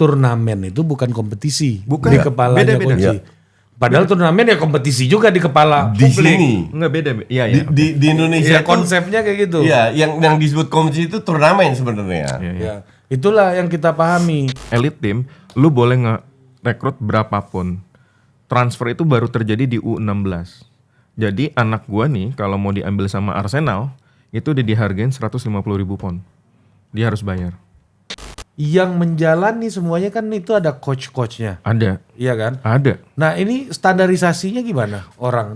turnamen itu bukan kompetisi Bukan. di kepalanya Beda-beda. coach. Padahal turnamen ya kompetisi juga di kepala Di publik. sini. Enggak beda. Iya, Di, iya. di Indonesia Ya, tuh, konsepnya kayak gitu. iya, yang disebut kompetisi itu turnamen sebenarnya. Iya. Ya, itulah yang kita pahami. Elite team, lu boleh nge-rekrut berapapun. Transfer itu baru terjadi di U16. Jadi anak gua nih kalau mau diambil sama Arsenal, itu udah dihargain 150.000 pound. Dia harus bayar. Yang menjalani semuanya kan itu ada coach-coachnya, Ada. iya kan? Ada. Nah ini standarisasinya gimana orang?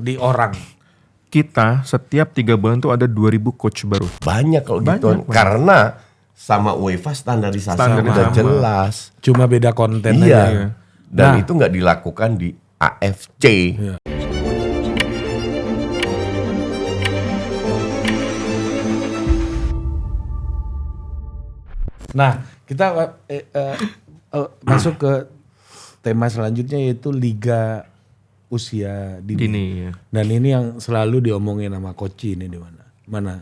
Kita setiap 3 bulan tuh ada 2.000 coach baru. Banyak kalau gitu. Banyak. Karena sama UEFA standarisasi Standar udah sama. jelas. Cuma beda konten Iya. aja. Dan Nah. itu nggak dilakukan di AFC. Iya. Nah kita masuk ke tema selanjutnya yaitu Liga Usia Dini. Dini ya. Dan ini yang selalu diomongin sama Koci ini di mana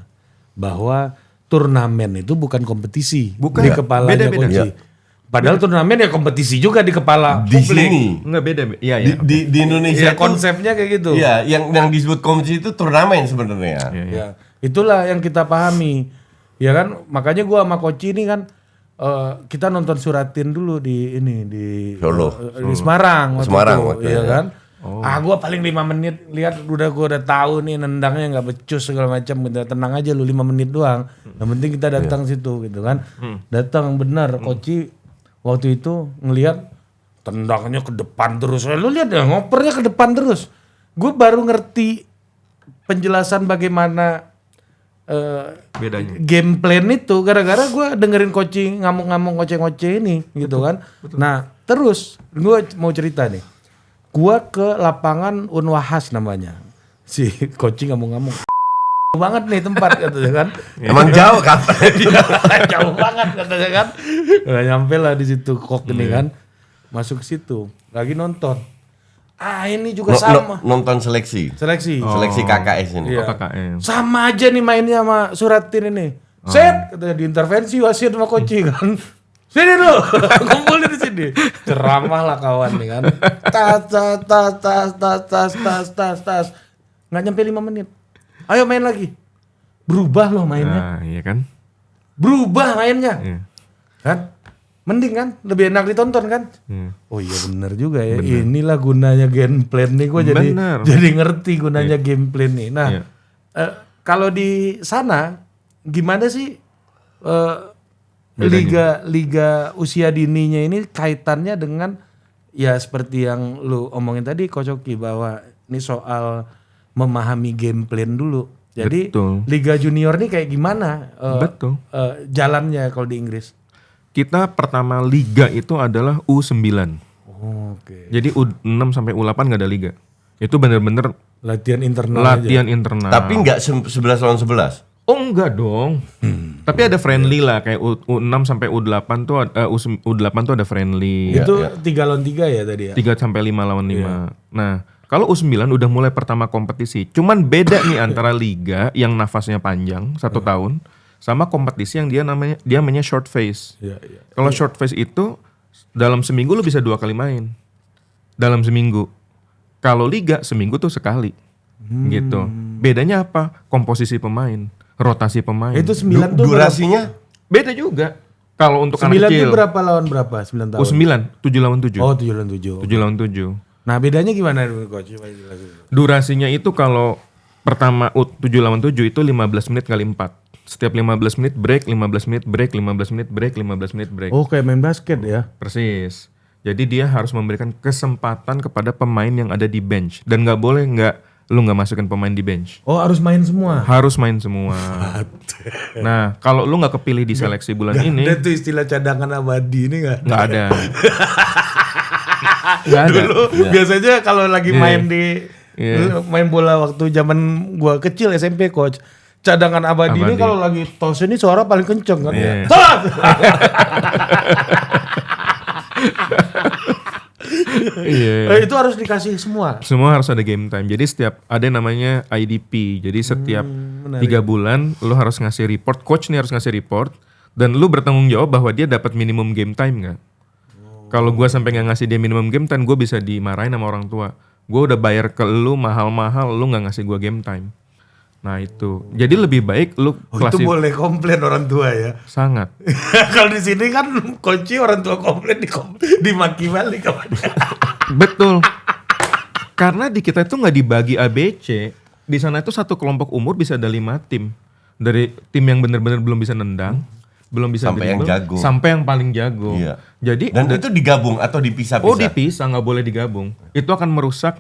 bahwa turnamen itu bukan kompetisi Bukan. di kepalanya Beda-beda. Koci. Iya. Padahal turnamen ya kompetisi juga di kepala Di publik. sini. Enggak beda. Iya, Di, iya. di Indonesia Ya tuh, konsepnya kayak gitu. iya, yang disebut kompetisi itu turnamen sebenarnya. Iya, iya. Ya, itulah yang kita pahami. Ya kan, makanya gua sama Koci ini kan kita nonton Suratin dulu di Solo. di Semarang waktu Semarang itu, waktu iya itu. kan. Gua paling 5 menit lihat gua udah tahu nih nendangnya nggak becus segala macam gitu. Tenang aja lu 5 menit doang. Yang penting kita datang situ gitu kan. Datang benar Koci waktu itu ngelihat tendangnya ke depan terus. Lu lihat ya ngopernya ke depan terus. Gue baru ngerti penjelasan bagaimana Bedanya. game plan itu gara-gara gue dengerin coaching ngamuk-ngamuk ngoceh-ngoceh ini gitu kan. Nah terus gue mau cerita nih, gue ke lapangan Unwahas namanya, si coaching ngamuk-ngamuk banget nih tempat katanya kan. Emang jauh kan? Jauh banget katanya kan. Nggak nyampe lah di situ kok ini kan, masuk ke situ lagi nonton. Ini juga sama Nonton seleksi. seleksi. Seleksi KKS ini. Iya. KKM. Sama aja nih mainnya sama Suratin ini. Set, katanya diintervensi wasit sama Koci kan. Sini lu, kumpulin di sini. Ceramah lah kawan nih kan. Tas. Nggak nyampe 5 menit. Ayo main lagi. Berubah loh mainnya. Nah, iya kan? Berubah mainnya. Iya. Kan? Mending kan? Lebih enak ditonton kan? Iya. Oh iya bener juga ya. Inilah gunanya game plan nih. Gue Bener. jadi ngerti gunanya game plan nih. Nah, Iya. kalau di sana gimana sih liga usia dininya ini kaitannya dengan ya seperti yang lu omongin tadi Coach Oki, bahwa ini soal memahami game plan dulu. Jadi Betul. liga junior nih kayak gimana Betul. jalannya kalau di Inggris? Kita pertama liga itu adalah U9. Oke. Jadi U6 sampai U8 nggak ada liga. Itu bener-bener Latihan internal aja. latihan internal. Tapi nggak 11 lawan 11. Oh enggak dong. Tapi ada friendly lah kayak U6 sampai U8 tuh U8 tuh ada friendly. Itu 3 lawan 3 ya tadi ya? 3 sampai 5 lawan 5. Nah, kalau U9 udah mulai pertama kompetisi. Cuman beda nih antara liga yang nafasnya panjang 1 tahun sama kompetisi yang dia namanya short phase. Iya. Kalau short phase itu dalam seminggu lu bisa 2 kali main. Dalam seminggu. Kalau liga seminggu tuh sekali. Gitu. Bedanya apa? Komposisi pemain, rotasi pemain. Itu 9 tuh Durasinya Beda juga. Kalau untuk 9 anak itu kecil. berapa lawan berapa? 9 tahun. U9, 7 lawan 7. Oh, 7 lawan 7. 7 lawan 7. Nah, bedanya gimana Coach? Coba jelasin. Durasinya itu kalau pertama 7 lawan 7 itu 15 menit kali 4. Setiap 15 menit break, 15 menit break, 15 menit break, 15 menit break. Oh, kayak main basket ya? Persis. Jadi dia harus memberikan kesempatan kepada pemain yang ada di bench. Dan gak boleh lu gak masukin pemain di bench. Oh, harus main semua. Harus main semua. Nah, kalau lu gak kepilih di seleksi bulan ini, Ada tuh istilah cadangan abadi ini enggak? gak ada. Gak ada. Dulu biasanya kalau lagi main di main bola waktu zaman gua kecil SMP Coach, cadangan abadi ini kalau lagi tos ini suara paling kenceng kan. Iya. Salat! Iya. Itu harus dikasih semua. Semua harus ada game time. Jadi setiap ada yang namanya IDP. Jadi setiap 3 bulan lu harus ngasih report. Coach nih harus ngasih report. Dan lu bertanggung jawab bahwa dia dapat minimum game time nggak? Kalau gue sampai nggak ngasih dia minimum game time, gue bisa dimarahin sama orang tua. Gue udah bayar ke lu mahal-mahal, lu nggak ngasih gue game time. Nah itu, jadi lebih baik lu Itu boleh komplain orang tua ya. sangat. Kalau di sini kan kunci orang tua komplain dimaki balik sama dia. Betul. Karena di kita itu nggak dibagi ABC. Di sana itu satu kelompok umur bisa ada 5 tim. Dari tim yang benar-benar belum bisa nendang, belum bisa Sampai yang dribble, jago. sampai yang paling jago. Iya. Jadi Dan itu digabung atau dipisah-pisah? oh dipisah, nggak boleh digabung. Itu akan merusak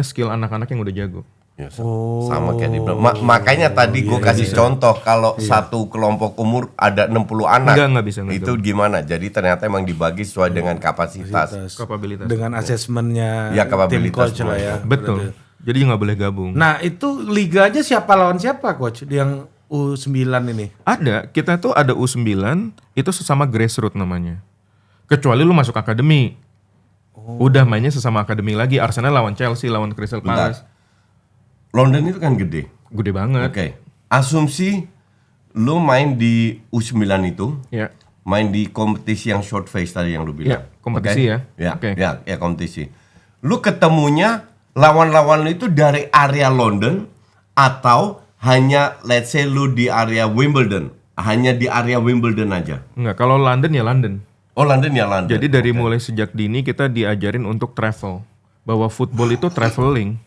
skill anak-anak yang udah jago. Ya, sama kayak dibilang. Makanya tadi gue kasih contoh kalau satu kelompok umur ada 60 anak. Nggak bisa. Itu gimana? Jadi ternyata emang dibagi sesuai dengan kapasitas. Kapabilitas. Dengan asesmennya Ya, tim kapabilitas coach lah ya. Betul. Jadi nggak boleh gabung. Nah itu liganya siapa lawan siapa coach yang U9 ini? Ada, kita tuh ada U9, itu sesama grassroots namanya. Kecuali lu masuk akademi. Udah mainnya sesama akademi lagi. Arsenal lawan Chelsea, lawan Crystal Palace. London itu kan gede. Gede banget. Oke. Asumsi lu main di U9 itu, Ya. main di kompetisi yang short phase tadi yang lu bilang. Ya, kompetisi Oke? ya. Ya, Oke. ya kompetisi. Lu ketemunya lawan-lawan lu itu dari area London atau hanya let's say lu di area Wimbledon, hanya di area Wimbledon aja. Enggak, kalau London ya London. Oh London ya London. Jadi dari mulai sejak dini kita diajarin untuk travel. Bahwa football itu traveling.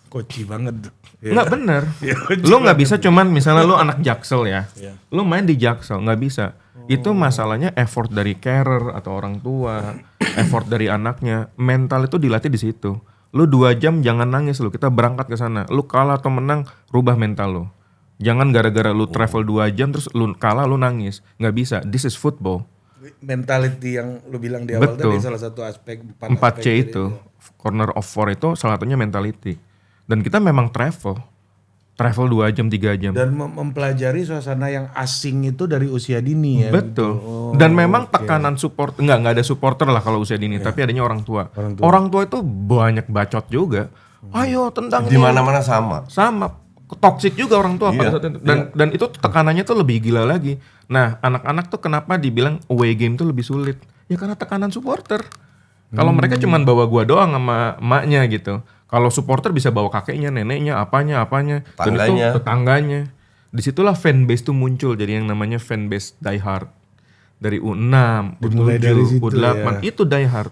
Koci banget. Enggak bener. Ya, Lu nggak bisa cuman misalnya lu anak Jaksel ya. Lu main di Jaksel, nggak bisa. Itu masalahnya effort dari carer atau orang tua, effort dari anaknya. Mental itu dilatih di situ. Lu 2 jam jangan nangis lu. Kita berangkat ke sana. Lu kalah atau menang, rubah mental lu. Jangan gara-gara lu travel 2 jam terus lu kalah lu nangis. Nggak bisa. This is football. Mentality yang lu bilang di awal Betul. tadi salah satu aspek 4C aspek itu, corner of 4 itu salah satunya mentality. Dan kita memang travel 2 jam 3 jam. dan mempelajari suasana yang asing itu dari usia dini ya. Betul. Dan memang tekanan support nggak ada supporter lah kalau usia dini, tapi adanya orang tua. Orang tua itu banyak bacot juga. Ayo tendang di mana-mana sama. sama toksik juga orang tua pada saat itu. Dan itu tekanannya tuh lebih gila lagi. Nah, anak-anak tuh kenapa dibilang away game tuh lebih sulit? Ya karena tekanan supporter. Kalau mereka cuman bawa gua doang sama emaknya gitu. Kalau supporter bisa bawa kakeknya, neneknya, apanya. Dan itu tetangganya. Disitulah fanbase tuh muncul. Jadi yang namanya fanbase die hard. Dari U6, U7, U8, itu die hard.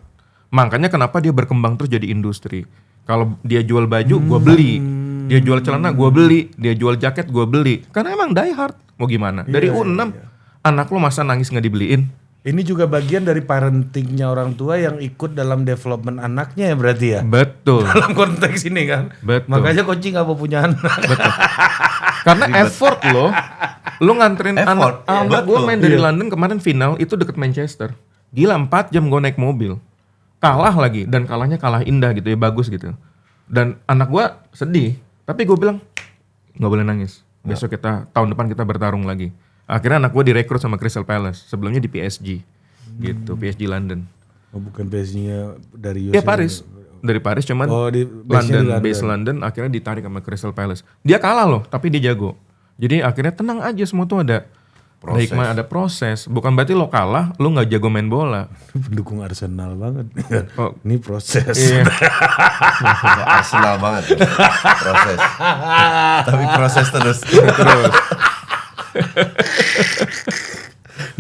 Makanya kenapa dia berkembang terus jadi industri. Kalau dia jual baju, gua beli. Dia jual celana, gua beli. Dia jual jaket, gua beli. Karena emang die hard. Mau gimana? Dari U6, anak lo masa nangis nggak dibeliin? Ini juga bagian dari parentingnya orang tua yang ikut dalam development anaknya ya berarti ya. Betul. Dalam konteks ini kan. Betul. Makanya coaching gak mau punya anak. Betul. Karena effort lo nganterin anak gue main dari London kemarin final itu deket Manchester. Gila 4 jam gue naik mobil. Kalah lagi dan kalahnya kalah indah gitu ya, bagus gitu. Dan anak gue sedih, tapi gue bilang nggak boleh nangis. Besok tahun depan kita bertarung lagi. Akhirnya anak gue direkrut sama Crystal Palace. Sebelumnya di PSG. Gitu, PSG London. Oh, bukan base-nya dari US. Iya Paris. Dari Paris cuman base London akhirnya ditarik sama Crystal Palace. Dia kalah loh, tapi dia jago. Jadi akhirnya tenang aja, semua tuh ada hikmah, ada proses. Bukan berarti lo kalah, lo nggak jago main bola. Pendukung Arsenal banget. Oh. Ini proses. Iya. Arsenal banget. Proses. Tapi proses terus.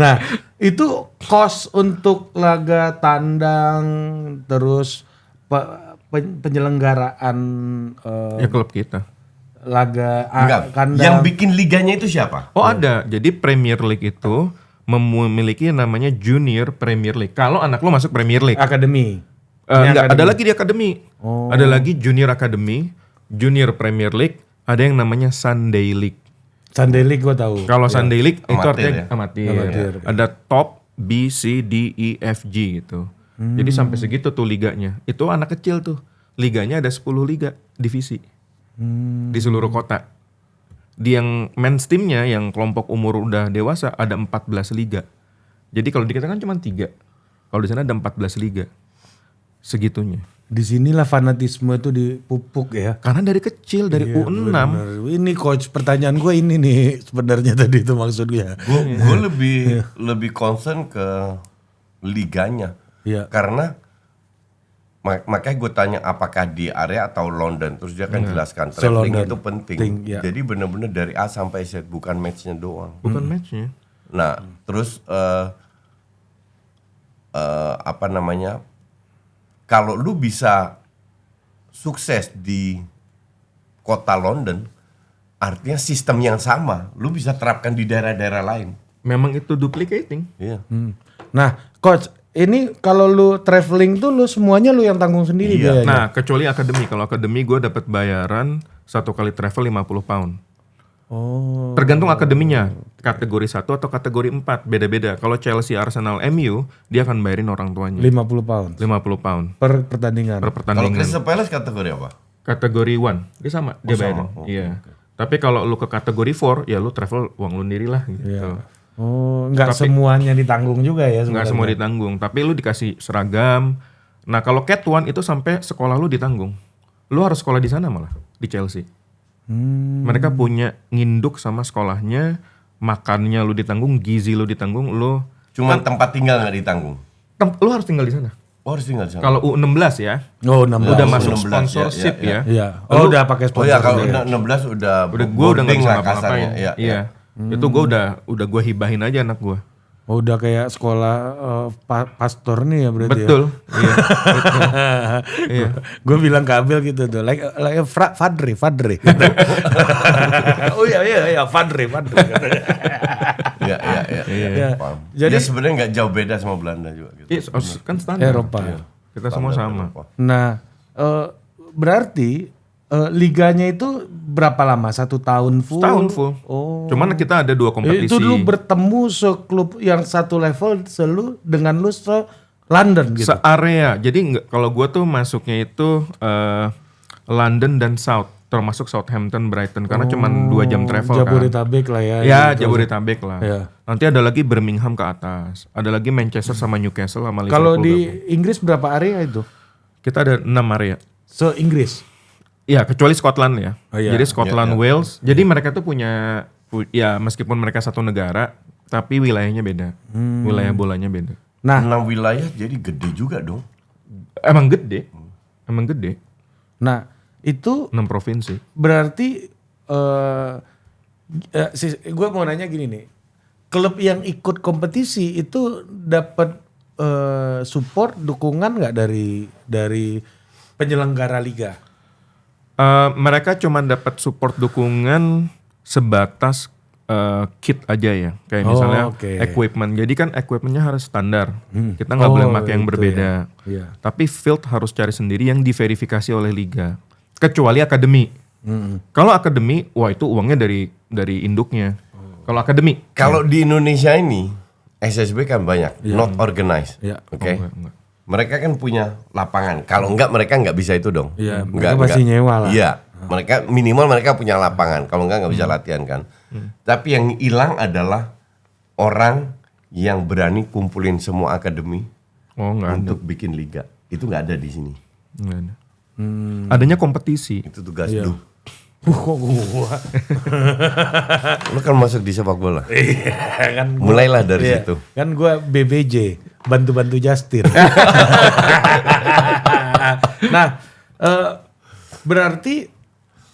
Nah, itu cost untuk laga tandang terus penyelenggaraan Ya klub kita. laga kandang. Yang bikin liganya itu siapa? Oh ada. Jadi Premier League itu memiliki namanya Junior Premier League. Kalau anak lo masuk Premier League. Akademi. Enggak, ada lagi di akademi. Ada lagi Junior Academy, Junior Premier League, ada yang namanya Sunday League. Sunday League gue tahu. Kalau Sunday League itu Amatir artinya ya? amatir. Ada top B, C, D, E, F, G gitu. Jadi sampai segitu tuh liganya. Itu anak kecil tuh. Liganya ada 10 liga divisi. Di seluruh kota. Di yang men's teamnya yang kelompok umur udah dewasa ada 14 liga. Jadi kalau di kita kan cuma 3. Kalau di sana ada 14 liga. Segitunya. Disinilah fanatisme itu dipupuk ya. Karena dari kecil, dari U6. Bener. Ini coach, pertanyaan gue ini nih sebenarnya tadi itu maksudnya. Gue lebih concern ke liganya. Iya. Karena makanya gue tanya apakah di area atau London, terus dia akan jelaskan traveling London. itu penting. Ya. Jadi benar-benar dari A sampai Z, bukan matchnya doang. Bukan matchnya. Nah, terus apa namanya? Kalau lu bisa sukses di kota London, artinya sistem yang sama, lu bisa terapkan di daerah-daerah lain. Memang itu duplicating. Iya. Nah, coach, ini kalau lu traveling tuh lu semuanya lu yang tanggung sendiri Iya. biayanya. Nah, kecuali akademi. Kalau akademi gue dapat bayaran 1 kali travel 50 pound. Oh. Tergantung akademinya, kategori 1 atau kategori 4, beda-beda. Kalau Chelsea, Arsenal, MU, dia akan bayarin orang tuanya 50 pound 50 pound per pertandingan. per Kalau pertandingan. Crystal Palace kategori apa? Kategori 1, dia sama, dia sama. bayarin. Oh, Iya. Tapi kalau lu ke kategori 4, ya lu travel uang lu sendiri lah gitu. Iya. Oh, enggak semuanya ditanggung juga ya Nggak sebenarnya. semua ditanggung, tapi lu dikasih seragam. Nah, kalau Cat One itu sampai sekolah lu ditanggung. Lu harus sekolah di sana malah, di Chelsea. Mereka punya nginduk sama sekolahnya, makannya lu ditanggung, gizi lu ditanggung, lu Cuman tempat tinggal nggak ditanggung. lu harus tinggal di sana. Oh, harus tinggal di sana. Kalau U16 ya, Oh, 16. udah Oh, masuk 16, sponsorship ya. Iya. Oh, udah pakai Oh sponsor. ya, kalau juga ya. 16 udah gua udah nggak boarding bisa lah ngapa-ngapain. kasarnya. Iya. Iya. Itu gua udah hibahin aja anak gua. Oh, udah kayak sekolah pastor nih ya berarti. Betul. Iya. Iya. Gue bilang ke Abel gitu tuh, like Fadri. Oh iya, Fadri. Iya. Iya. Paham. Jadi- Jadi sebenarnya nggak jauh beda sama Belanda juga gitu. Iya, kan standar. Eropa. Kita semua sama. Nah, berarti liganya itu berapa lama? 1 tahun full? Tahun full. Oh. Cuman kita ada 2 kompetisi. Itu lu bertemu seklub yang satu level dengan lu se London gitu. Se-area. Jadi kalau gua tuh masuknya itu London dan South, termasuk Southampton, Brighton karena cuman 2 jam travel kan. Jabodetabek lah ya. Ya, gitu. Jabodetabek lah. Iya. Nanti ada lagi Birmingham ke atas. Ada lagi Manchester sama Newcastle sama Liverpool. Kalau gabung. di Inggris berapa area itu? Kita ada 6 area. Se-Inggris? Ya, kecuali Scotland ya. Oh, iya. Jadi Scotland, Wales. Jadi mereka tuh punya ya meskipun mereka satu negara, tapi wilayahnya beda. Wilayah bolanya beda. Nah, 6 wilayah jadi gede juga dong. Emang gede. Emang gede. nah itu 6 provinsi. berarti gue mau nanya gini nih, klub yang ikut kompetisi itu dapat support dukungan nggak dari penyelenggara liga? Mereka cuma dapat support dukungan sebatas kit aja ya, kayak Oh, misalnya oke. equipment. Jadi kan equipmentnya harus standar. Kita nggak boleh pakai yang itu berbeda. ya. Iya. Tapi field harus cari sendiri yang diverifikasi oleh liga. Kecuali akademi. Kalau akademi, wah itu uangnya dari induknya. Kalau akademi, Kalau di Indonesia ini SSB kan banyak, not organized. Iya. Oke. enggak. Mereka kan punya lapangan. Kalau enggak mereka nggak bisa itu dong. Iya, mereka pasti nyewa lah. Iya. Mereka minimal mereka punya lapangan. Kalau enggak bisa latihan kan. Tapi yang hilang adalah orang yang berani kumpulin semua akademi Oh nggak ada. untuk bikin liga. Itu nggak ada di sini. Nggak ada. Adanya kompetisi. Itu tugas Iya. lu. Kok gua? Lu kan masuk di sepak bola. Iya kan. Mulailah dari Iya, situ. kan gue BBJ, bantu-bantu Justin. Nah, berarti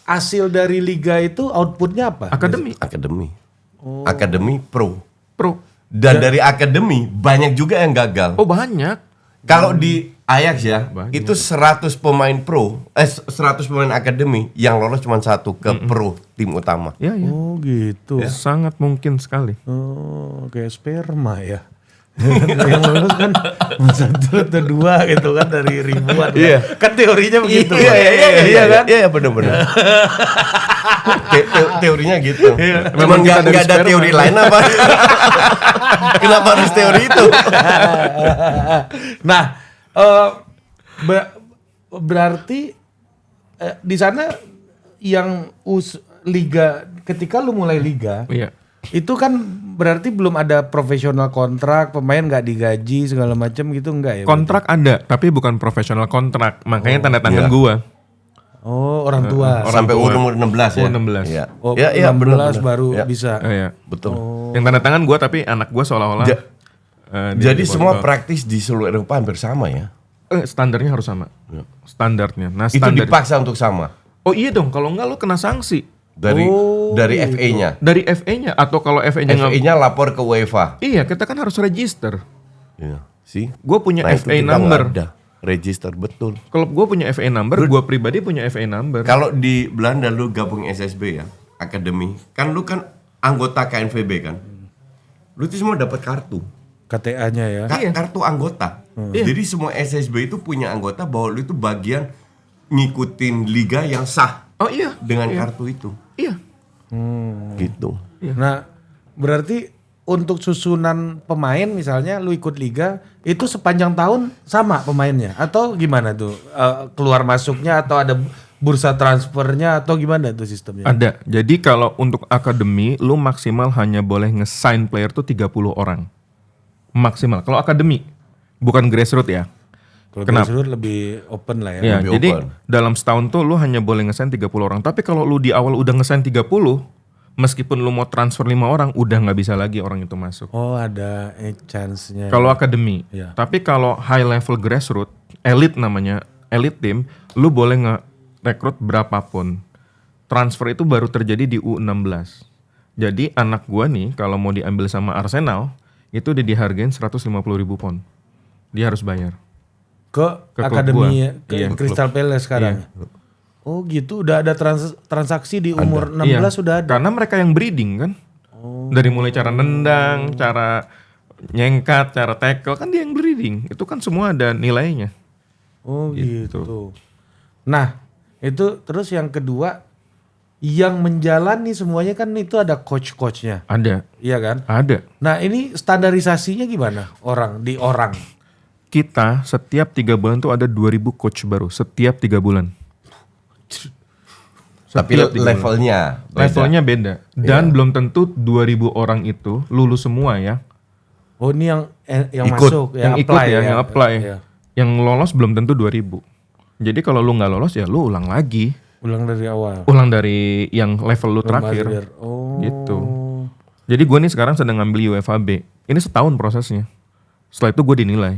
hasil dari liga itu outputnya apa? Akademi. Akademi. Akademi pro. Pro. Dan dari akademi banyak juga yang gagal. Oh banyak. Kalau di Ajax ya, Banyak. itu 100 pemain pro, 100 pemain akademi yang lolos cuma 1 ke pro tim utama. Ya, ya. Oh gitu. Sangat mungkin sekali. Oh kayak sperma ya. Yang lulus kan 1 atau 2 gitu kan dari ribuan. Iya. Kan teorinya begitu. Iya kan? Iya benar-benar. Teorinya gitu. Memang Memang kita dari nggak ada sperma. teori lain apa? Kenapa harus teori itu? Nah, berarti di sana yang liga ketika lu mulai liga Iya. itu kan berarti belum ada profesional kontrak, pemain nggak digaji segala macam gitu enggak ya? Kontrak ada, tapi bukan profesional kontrak. Makanya tanda tangan iya. gua. Oh, orang tua. Sampai umur 16 ya. Umur 16. Iya. Oh, Iya, 16 benar. baru Iya. bisa. Iya. Betul. Yang tanda tangan gua tapi anak gua seolah-olah Jadi semua praktis di seluruh Eropa hampir sama ya. Standarnya harus sama. Standarnya. Nah, Itu standar. dipaksa untuk sama Oh iya dong, kalau enggak lu kena sanksi. dari FA-nya. Dari FA-nya atau kalau FA-nya nggak. FA-nya lapor ke UEFA. Iya, kita kan harus register. Iya, sih. Gue punya Nah, itu FA kita number. nggak ada. Register betul. Kalau gue punya FA number, gue pribadi punya FA number. Kalau di Belanda lu gabung SSB ya, akademi, kan lu kan anggota KNVB kan. Lu tuh semua dapat kartu. KTA-nya ya. Kartu anggota. Jadi semua SSB itu punya anggota bahwa lu itu bagian ngikutin liga yang sah Oh iya. dengan kartu itu. Iya. Gitu. Nah, berarti untuk susunan pemain misalnya lu ikut liga itu sepanjang tahun sama pemainnya atau gimana tuh? Keluar masuknya atau ada bursa transfernya atau gimana tuh sistemnya? Ada. Jadi kalau untuk akademi, lu maksimal hanya boleh nge-sign player tuh 30 orang. Maksimal. Kalau akademi, bukan grassroots ya. Kalau Kenapa? grassroots lebih open lah ya. Ya, Lebih jadi open. dalam setahun tuh lu hanya boleh nge-sign 30 orang. Tapi kalau lu di awal udah nge-sign 30, meskipun lu mau transfer 5 orang, udah nggak bisa lagi orang itu masuk. Oh, ada chance-nya. Kalau akademi. Iya. Tapi kalau high level grassroots, elite namanya, elite team, lu boleh nge-rekrut berapapun. Transfer itu baru terjadi di U16. Jadi anak gua nih kalau mau diambil sama Arsenal, itu udah dihargain 150.000 pound. Dia harus bayar. ke Ke klub akademi gua. ke Iya, Crystal Palace sekarang. Oh gitu, udah ada transaksi di umur 16 Iya, sudah ada. Karena mereka yang breeding kan. Dari mulai cara nendang, cara nyengkat, cara tackle, kan dia yang breeding. Itu kan semua ada nilainya. Oh gitu. Nah, itu terus yang kedua yang menjalani semuanya kan itu ada coach-coachnya. Ada, Iya kan? ada. Nah, ini standarisasinya gimana? Orang. Kita setiap 3 bulan tuh ada 2000 coach baru. Setiap 3 bulan. Tapi Setiap 3 bulan. Levelnya beda. Dan belum tentu 2000 orang itu lulus semua ya. Oh, ini yang Ikut. masuk, Yang ikut apply ya, yang apply. Iya. Yang lolos belum tentu 2000. Jadi kalau lu nggak lolos ya lu ulang lagi. Ulang dari awal. Ulang dari yang level lu terakhir. Belajar. Oh. Gitu. Jadi gue nih sekarang sedang ngambil UEFA B. Ini setahun prosesnya. Setelah itu gue dinilai.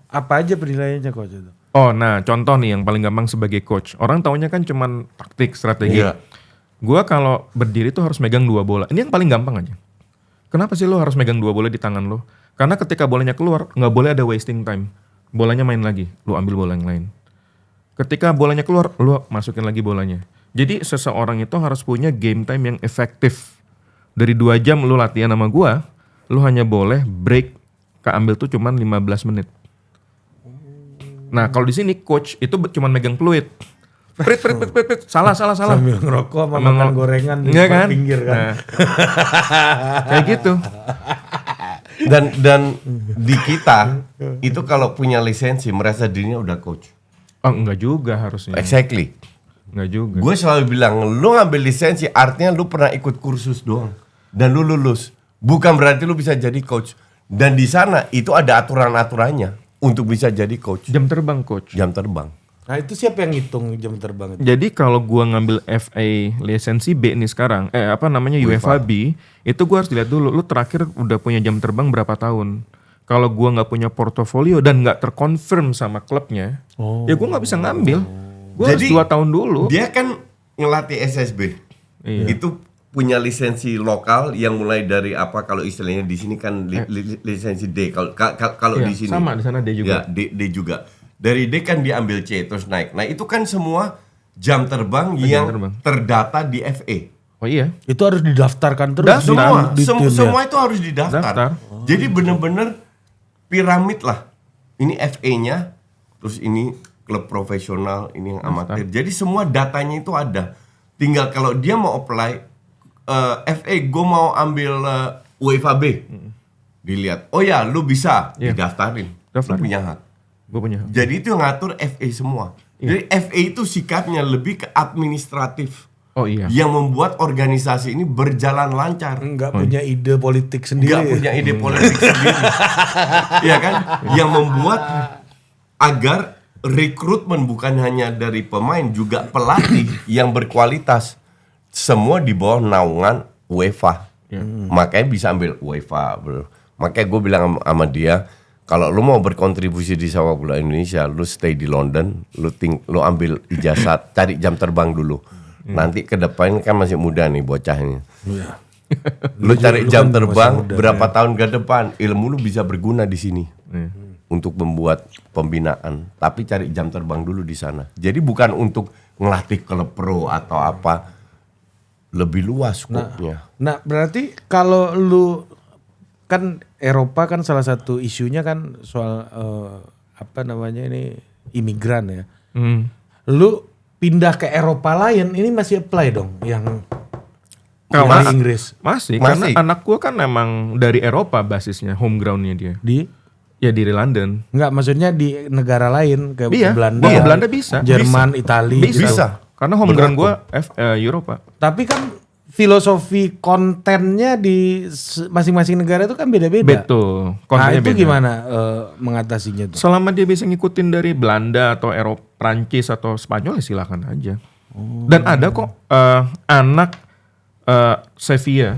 Apa aja penilaiannya coach itu? Oh nah contoh nih yang paling gampang sebagai coach. Orang taunya kan cuman taktik, strategi. Iya. Gue kalau berdiri tuh harus megang 2 bola. Ini yang paling gampang aja. Kenapa sih lo harus megang 2 bola di tangan lo? Karena ketika bolanya keluar nggak boleh ada wasting time. Bolanya main lagi, lo ambil bola yang lain. Ketika bolanya keluar, lo masukin lagi bolanya. Jadi seseorang itu harus punya game time yang efektif. Dari 2 jam lo latihan sama gue, lo hanya boleh break keambil tuh cuman 15 menit. Nah kalau di sini coach itu cuman megang peluit. Prit. Salah. Sambil ngerokok sama makan gorengan di Enggak kan? pinggir kan. Nah, kayak gitu. Dan di kita itu kalau punya lisensi merasa dirinya udah coach. Oh enggak juga harusnya. Exactly. Enggak juga. Gue selalu bilang lu ngambil lisensi artinya lu pernah ikut kursus doang dan lu lulus. Bukan berarti lu bisa jadi coach. Dan di sana itu ada aturan-aturannya untuk bisa jadi coach. Jam terbang coach. Jam terbang. Nah itu siapa yang ngitung jam terbang itu? Jadi kalau gua ngambil FA lisensi B nih sekarang, UEFA B, itu gua harus dilihat dulu, lu terakhir udah punya jam terbang berapa tahun. Kalau gua nggak punya portofolio dan nggak terkonfirm sama klubnya, ya gua nggak bisa ngambil. Gua harus 2 tahun dulu. Dia kan ngelatih SSB. Iya. Itu punya lisensi lokal yang mulai dari apa kalau istilahnya di sini kan lisensi D. Kalau Iya, di sini sama di sana D juga. Ya, D juga. Dari D kan diambil C terus naik. Nah, itu kan semua jam terbang yang terbang. terdata di FA. Oh iya. Itu harus didaftarkan terus. Semua di tim ya? semua itu harus didaftar. Daftar. Jadi bener-bener piramid lah. Ini FA-nya, terus ini klub profesional, ini yang amatir. Jadi semua datanya itu ada. Tinggal kalau dia mau apply FA, gue mau ambil UEFA B. Dilihat, oh ya lu bisa didaftarin. Daftarin. Lu punya hak. Gue punya. Jadi itu yang ngatur FA semua. Jadi FA itu sikapnya lebih ke administratif. Oh iya. Yang membuat organisasi ini berjalan lancar. Enggak punya ide politik sendiri. Nggak punya ide politik sendiri. Iya kan? Yang membuat agar rekrutmen bukan hanya dari pemain, juga pelatih yang berkualitas. Semua di bawah naungan UEFA. Makanya bisa ambil UEFA, Makanya gue bilang sama dia, kalau lu mau berkontribusi di sepak bola Indonesia, lu stay di London, lu ambil ijazah, cari jam terbang dulu. Nanti ke depan kan masih muda nih bocahnya. Iya. Lu cari jam kan terbang masih muda, berapa tahun ke depan, ilmu lu bisa berguna di sini. Untuk membuat pembinaan, tapi cari jam terbang dulu di sana. Jadi bukan untuk ngelatih klub pro atau apa, lebih luas skopnya. Nah, berarti kalau lu kan Eropa kan salah satu isunya kan soal apa namanya ini imigran ya. Lu pindah ke Eropa lain ini masih apply dong yang Karena Inggris masih, karena anak gua kan emang dari Eropa basisnya, home groundnya dia. Ya di London. Enggak, maksudnya di negara lain kayak Iya, Belanda. Belanda bisa. Jerman, Italia. Bisa. Karena home ground gua Eropa. Tapi kan filosofi kontennya di masing-masing negara itu kan beda-beda. Betul. Nah Kontennya itu beda. gimana mengatasinya tuh? Selama dia bisa ngikutin dari Belanda atau Eropa, Prancis atau Spanyol ya silakan aja. Dan ada kok anak Sevilla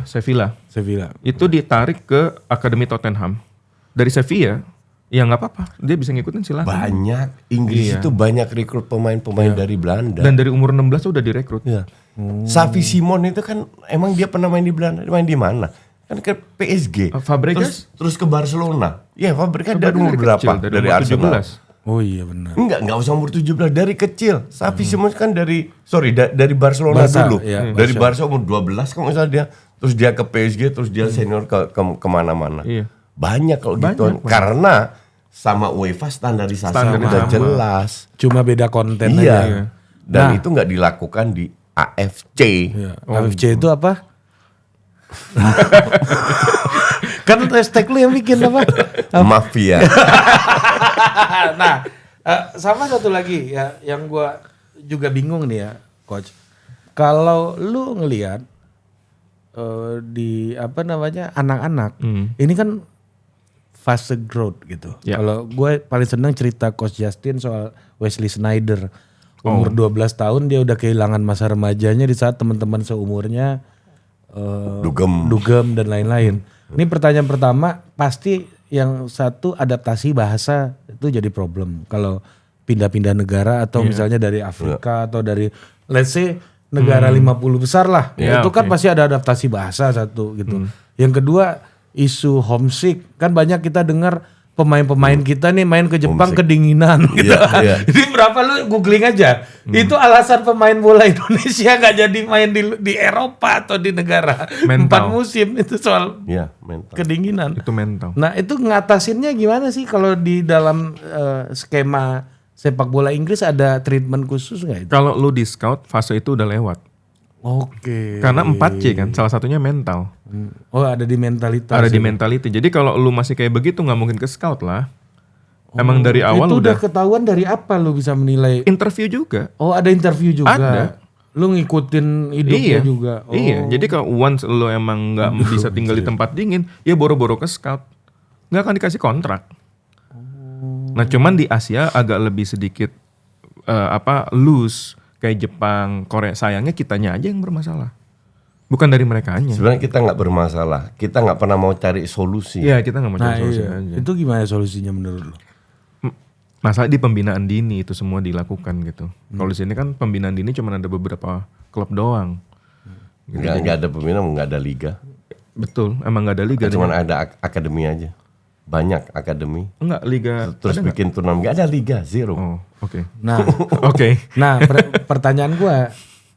itu ditarik ke Akademi Tottenham dari Sevilla. Ya nggak apa-apa, dia bisa ngikutin silakan. Banyak Inggris itu banyak rekrut pemain-pemain dari Belanda. Dan dari umur 16 udah direkrut. Iya. Xavi Simon itu kan emang dia pernah main di Belanda, main di mana? Kan ke PSG. Fabregas terus ke Barcelona. Iya, Fabregas dari Fabregas umur dari berapa? kecil, dari umur Arsenal. 17. Oh iya benar. Enggak usah umur 17, dari kecil. Xavi Simon kan dari Barcelona Barca, dulu. iya, Dari Barca umur 12 kalau misalnya dia, terus dia ke PSG, terus dia senior ke kemana-mana. Iya. Banyak kalau gitu. Karena sama UEFA standarisasi udah jelas. Cuma beda konten Iya. aja. Dan Nah. itu nggak dilakukan di AFC. Iya. AFC itu apa? Kan hashtag lu yang bikin apa? Mafia. Nah, sama satu lagi ya yang gua juga bingung nih ya, coach. Kalau lu ngelihat di apa namanya anak-anak, ini kan fase growth gitu. Ya. Kalau gue paling senang cerita Coach Justin soal Wesley Sneijder. Umur 12 tahun dia udah kehilangan masa remajanya di saat teman-teman seumurnya dugem dan lain-lain. Ini pertanyaan pertama, pasti yang satu adaptasi bahasa itu jadi problem. Kalau pindah-pindah negara atau misalnya dari Afrika atau dari let's say negara 50 besar lah. Ya, itu kan pasti ada adaptasi bahasa satu gitu. Yang kedua isu homesick. Kan banyak kita dengar pemain-pemain kita nih main ke Jepang kedinginan gitu. Iya. Jadi berapa lu googling aja. Itu alasan pemain bola Indonesia gak jadi main di Eropa atau di negara. Mental. 4 musim itu soal Iya, mental. kedinginan. Itu mental. Nah itu ngatasinnya gimana sih kalau di dalam skema sepak bola Inggris ada treatment khusus gak itu? Kalau lu di scout fase itu udah lewat. Oke. Karena 4C kan, salah satunya mental. Oh ada di mentalitas. Ada di ya? mentality. Jadi kalau lu masih kayak begitu nggak mungkin ke scout lah. Emang dari awal itu udah udah ketahuan dari apa lu bisa menilai? interview juga. Oh ada interview juga. Ada. Lu ngikutin hidupnya juga. Oh. Iya. Jadi kalau once lu emang nggak bisa tinggal di tempat dingin, ya boro-boro ke scout. Nggak akan dikasih kontrak. Nah cuman di Asia agak lebih sedikit loose. Kayak Jepang, Korea, sayangnya kitanya aja yang bermasalah. Bukan dari merekanya. Sebenarnya kita nggak bermasalah. Kita nggak pernah mau cari solusi. Iya, kita nggak mau Nah cari solusi iya. aja. Itu gimana solusinya menurut lu? Masalah di pembinaan dini itu semua dilakukan gitu. Kalau di sini kan pembinaan dini cuma ada beberapa klub doang. Nggak ada pembinaan, nggak ada liga. Betul, emang nggak ada liga. Cuma ada akademi aja. Banyak akademi. Enggak liga. Terus bikin turnamen, nggak ada liga, zero. Oh, oke. Nah, Oke. nah pertanyaan gua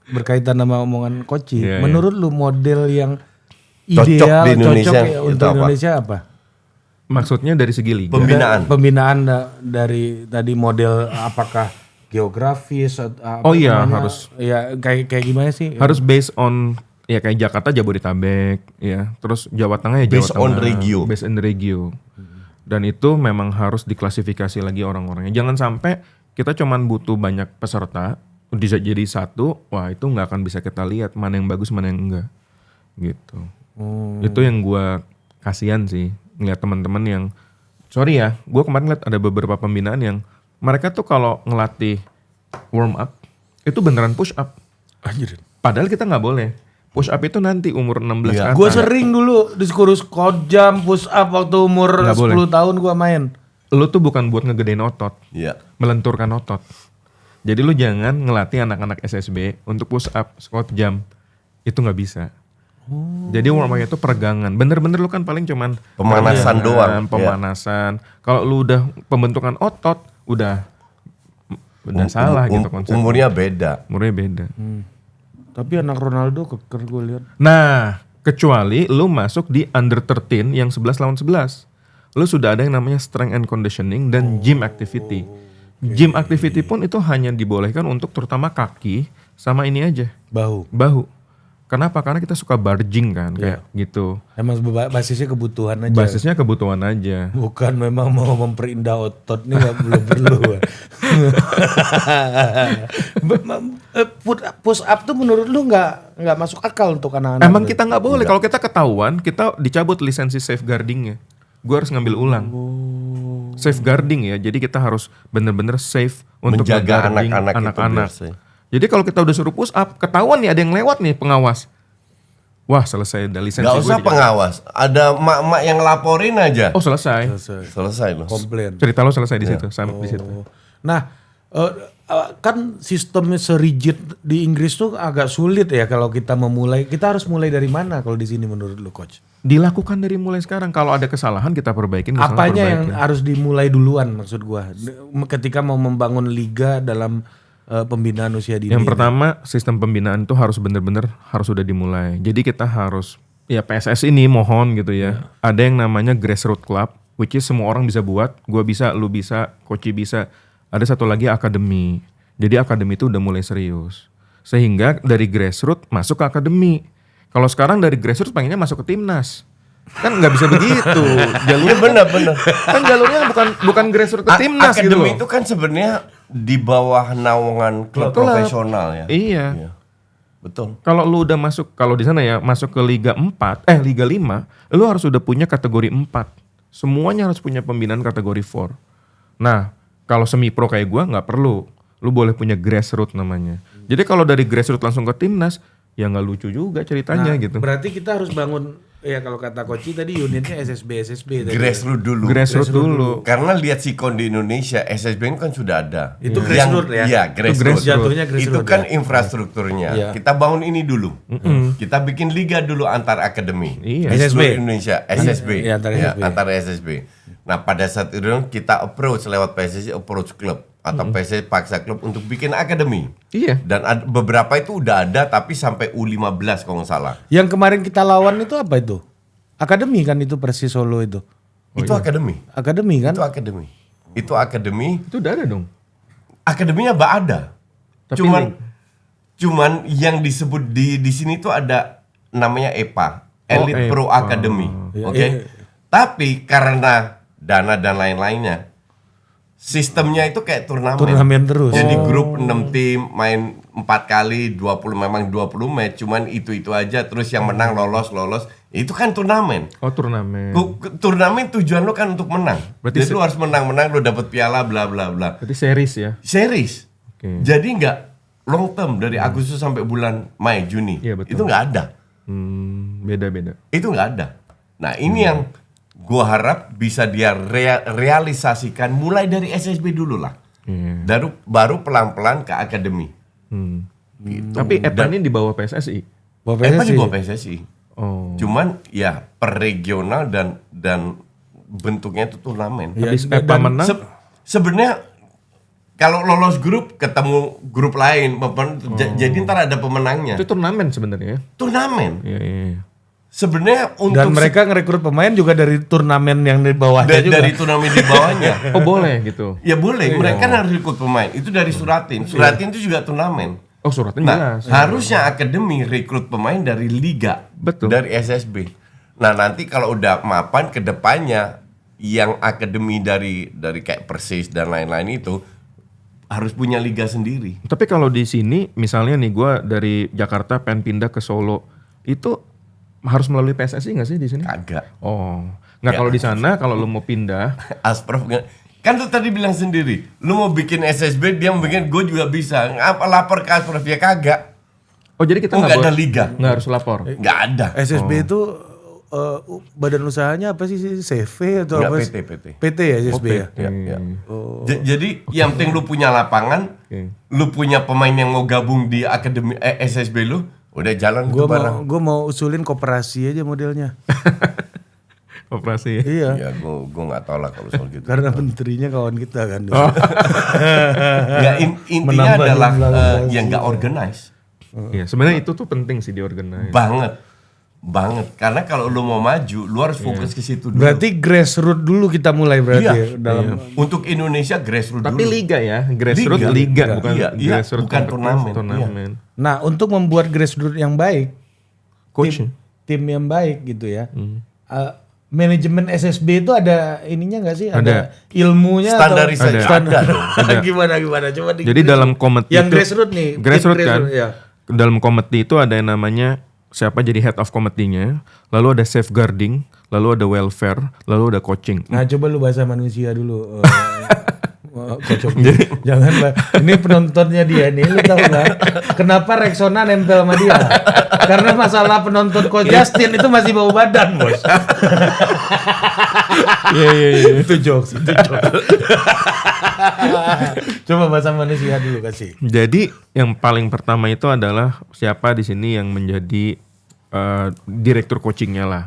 berkaitan sama omongan Koci. Iya, Menurut lu model yang Cocok ideal, di Indonesia cocok ya itu untuk apa? Indonesia apa? Maksudnya dari segi liga. Pembinaan. Dari tadi model apakah geografis apa Oh iya, namanya? harus. Ya kayak gimana sih? Harus based on ya kayak Jakarta Jabodetabek ya. Terus Jawa Tengah ya Jawa Based Tengah. on regio. Based on regio. Dan itu memang harus diklasifikasi lagi orang-orangnya. Jangan sampai kita cuman butuh banyak peserta bisa jadi satu, wah itu nggak akan bisa kita lihat mana yang bagus mana yang enggak gitu. Itu yang gua kasihan sih ngeliat teman-teman yang sorry ya, gua kemarin lihat ada beberapa pembinaan yang mereka tuh kalau ngelatih warm up itu beneran push up. Anjir. Padahal kita nggak boleh. Push up itu nanti umur 16 Iya. ke atas. Gue sering dulu disuruh squat jam, push up waktu umur Nggak 10 tahun gue main. Lu tuh bukan buat ngegedein otot, Iya. melenturkan otot. Jadi lu jangan ngelatih anak-anak SSB untuk push up, squat jam. Itu nggak bisa. Jadi warm up itu peregangan. Bener-bener lu kan paling cuman Pemanasan peregangan, doang. Pemanasan. Kalau lu udah pembentukan otot, udah salah gitu konsepnya. Umurnya beda. Umurnya beda. Tapi anak Ronaldo keker gue lihat. Nah, kecuali lu masuk di under 13 yang 11 lawan 11. Lu sudah ada yang namanya strength and conditioning dan gym activity. Gym activity pun itu hanya dibolehkan untuk terutama kaki sama ini aja, bahu. Kenapa? Karena kita suka barging kan, kayak gitu. Emang basisnya kebutuhan aja. Basisnya kebutuhan aja. Bukan memang mau memperindah otot nih belum perlu. Push up tuh menurut lu nggak masuk akal untuk anak-anak? Emang kita nggak boleh. Kalau kita ketahuan, kita dicabut lisensi safeguardingnya. Gue harus ngambil ulang. Safeguarding ya. Jadi kita harus bener-bener safe untuk Menjaga nge-guarding anak-anak itu biar safe. Jadi kalau kita udah suruh push up, ketahuan nih ada yang lewat nih pengawas. Wah selesai, ada lisensi Gak usah gue pengawas. Ada mak-mak yang laporin aja. Oh selesai. Selesai loh. Komplain. Cerita lo selesai di situ, sampai di situ. Nah, kan sistemnya serigid di Inggris tuh agak sulit ya kalau kita memulai. Kita harus mulai dari mana kalau di sini menurut lu, Coach? Dilakukan dari mulai sekarang. Kalau ada kesalahan kita perbaikin. kesalahan Apanya yang perbaikin. harus dimulai duluan maksud gua? Ketika mau membangun liga dalam pembinaan usia dini. Yang pertama, sistem pembinaan itu harus benar-benar harus sudah dimulai. Jadi kita harus, ya PSS ini mohon gitu ya. Ada yang namanya grassroots club, which is semua orang bisa buat. Gua bisa, lu bisa, Koci bisa. Ada satu lagi akademi. Jadi akademi itu udah mulai serius. Sehingga dari grassroots masuk ke akademi. Kalau sekarang dari grassroots pengennya masuk ke timnas. Kan nggak bisa begitu. Jalurnya Bener-bener. kan jalurnya bukan grassroots ke timnas gitu Akademi loh. itu kan sebenarnya di bawah naungan klub profesional ya. Iya. Betul. Kalau lu udah masuk, kalau di sana ya masuk ke Liga 4, Liga 5, lu harus udah punya kategori 4. Semuanya harus punya pembinaan kategori 4. Nah, kalau semi pro kayak gua nggak perlu. Lu boleh punya grassroots namanya. Jadi kalau dari grassroots langsung ke timnas, ya nggak lucu juga ceritanya gitu. Berarti kita harus bangun, ya kalau kata Koci tadi unitnya SSB tadi. Grassroots dulu. Grassroots dulu. Karena lihat sikon di Indonesia, SSB ini kan sudah ada. Itu grassroots ya? Iya, grassroots. Jatuhnya grassroots. Itu kan infrastrukturnya. Iya. Kita bangun ini dulu. Kita bikin liga dulu antar akademi. Iya. Di SSB. seluruh Indonesia, SSB. Iya, antar Ya, SSB. antar SSB. Nah, pada saat itu kita approach lewat PSSI, approach klub atau PSSI paksa klub untuk bikin akademi. Iya. Dan beberapa itu udah ada tapi sampai U15 kalau nggak salah. Yang kemarin kita lawan itu apa itu? Akademi kan itu Persis Solo itu. Itu akademi. Akademi kan? Itu akademi. Itu akademi. Itu udah ada dong. Akademinya ada. Tapi Cuman yang disebut di sini tuh ada namanya EPA, Elite Pro EPA. Academy. Ya, Oke. Tapi karena dana dan lain-lainnya, sistemnya itu kayak turnamen. Turnamen terus. Jadi grup 6 tim main 4 kali 20 memang 20 match, cuman itu aja terus yang menang lolos. Itu kan turnamen. Oh turnamen. Turnamen tujuan lu kan untuk menang. Berarti Jadi lu harus menang, lu dapat piala bla bla bla. Berarti series ya. Series. Oke. Jadi nggak long term dari Agustus sampai bulan Mei Juni. Iya, betul. Itu nggak ada. Beda-beda. Itu nggak ada. Nah ini yang gua harap bisa dia realisasikan mulai dari SSB dulu lah. Iya. Baru pelan-pelan ke akademi. Gitu. Tapi EPA ini di bawah PSSI. EPA di bawah PSSI. Oh. Cuman ya per regional dan bentuknya itu turnamen. Habis EPA menang. Sebenarnya kalau lolos grup ketemu grup lain, jadi ntar ada pemenangnya. Itu turnamen sebenarnya ya. Turnamen. Iya. Sebenarnya untuk Dan mereka ngerekrut pemain juga dari turnamen yang di bawahnya juga. dari turnamen di bawahnya. Oh boleh gitu. Ya boleh, mereka harus ikut pemain. Itu dari Suratin. Suratin itu juga turnamen. Oh suratnya Nah, jelas. harusnya akademi rekrut pemain dari liga, Betul. dari SSB. Nah, nanti kalau udah mapan ke depannya yang akademi dari kayak Persis dan lain-lain itu harus punya liga sendiri. Tapi kalau di sini misalnya nih gue dari Jakarta pengen pindah ke Solo, itu harus melalui PSSI nggak sih di sini? Kagak. Oh, nggak kalau di sana kalau lu mau pindah, Asprof nggak. Kan tuh tadi bilang sendiri, lu mau bikin SSB, dia mau bikin, gue juga bisa. Apa lapor ke Asprof ya kagak? Oh jadi kita nggak ada boleh- liga, nggak harus lapor. nggak ada. SSB itu badan usahanya apa sih? CV atau Nggak, apa? PT. PT ya SSB ya? Ya. Jadi yang penting lu punya lapangan, lu punya pemain yang mau gabung di akademi SSB lu, udah jalan itu barang. Gue mau usulin koperasi aja modelnya. Operasi. Iya. Ya gue nggak tahu lah kalau soal gitu. Karena menterinya kawan kita kan. Ya intinya Menambah adalah jumlah yang nggak organize Iya, sebenarnya itu tuh penting sih diorganize. banget. Karena kalau lu mau maju, lu harus fokus ke situ dulu. Berarti grassroots dulu kita mulai berarti Iya. ya dalam Untuk Indonesia grassroots Tapi dulu. liga ya, grassroots liga, bukan Iya, grassroots bukan kompetisi, turnamen. Nah, untuk membuat grassroots yang baik, Coach. tim yang baik gitu ya. Manajemen SSB itu ada ininya nggak sih? Ada ilmunya Standarisasi. standar. Ada. Gimana coba Jadi dalam komite yang itu grassroots nih, tim grassroots kan. ya. Dalam komite itu ada yang namanya siapa jadi head of komitinya, lalu ada safeguarding, lalu ada welfare, lalu ada coaching. Nah, coba lu bahasa manusia dulu. Kocok. Jangan ini penontonnya dia nih, lu tahu nggak? Kenapa Rexona nempel sama dia? Karena masalah penonton Coach Justin itu masih bau badan, bos. Iya. Itu jokes. Coba bahasa manusia dulu kasih. Jadi yang paling pertama itu adalah siapa di sini yang menjadi direktur coachingnya lah.